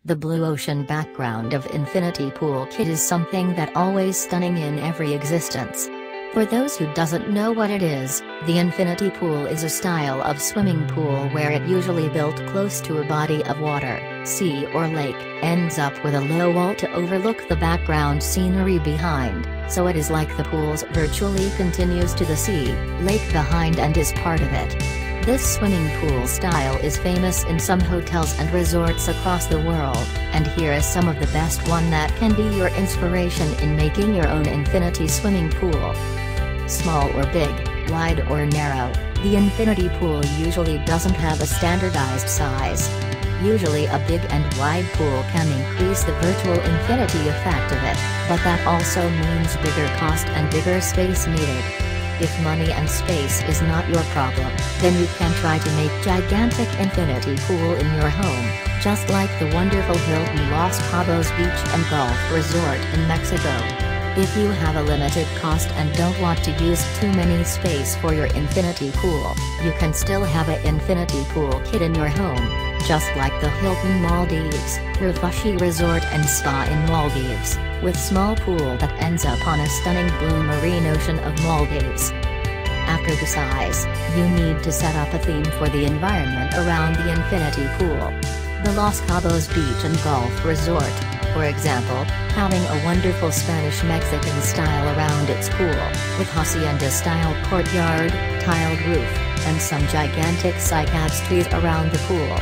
The blue ocean background of Infinity Pool Kit is something that always stunning in every existence. For those who doesn't know what it is, the infinity pool is a style of swimming pool where it usually built close to a body of water, sea or lake, ends up with a low wall to overlook the background scenery behind, so it is like the pool's virtually continues to the sea, lake behind and is part of it. This swimming pool style is famous in some hotels and resorts across the world, and here is some of the best one that can be your inspiration in making your own infinity swimming pool. Small or big, wide or narrow, the infinity pool usually doesn't have a standardized size. Usually a big and wide pool can increase the virtual infinity effect of it, but that also means bigger cost and bigger space needed. If money and space is not your problem, then you can try to make gigantic infinity pool in your home, just like the wonderful Hilton Los Cabos Beach and Golf Resort in Mexico. If you have a limited cost and don't want to use too many space for your infinity pool, you can still have an infinity pool kit in your home, just like the Hilton Maldives, Rufashi Resort and Spa in Maldives, with small pool that ends up on a stunning blue marine ocean of Maldives. After the size, you need to set up a theme for the environment around the infinity pool. The Los Cabos Beach and Golf Resort, for example, having a wonderful Spanish-Mexican style around its pool, with hacienda-style courtyard, tiled roof, and some gigantic cycads trees around the pool.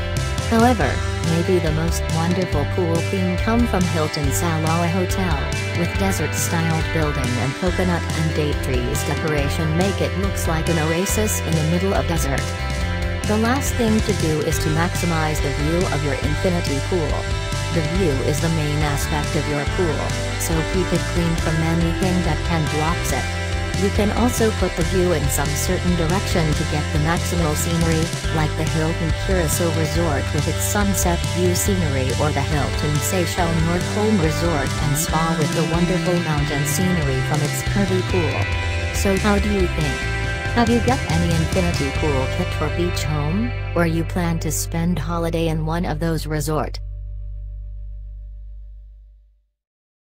However, maybe the most wonderful pool theme come from Hilton Salawa Hotel, with desert-styled building and coconut and date trees decoration make it looks like an oasis in the middle of desert. The last thing to do is to maximize the view of your infinity pool. The view is the main aspect of your pool, so keep it clean from anything that can block it. You can also put the view in some certain direction to get the maximal scenery, like the Hilton Curacao Resort with its sunset view scenery or the Hilton Seychelles North Home Resort and Spa with the wonderful mountain scenery from its curvy pool. So how do you think? Have you got any infinity pool kit for beach home, or you plan to spend holiday in one of those resort?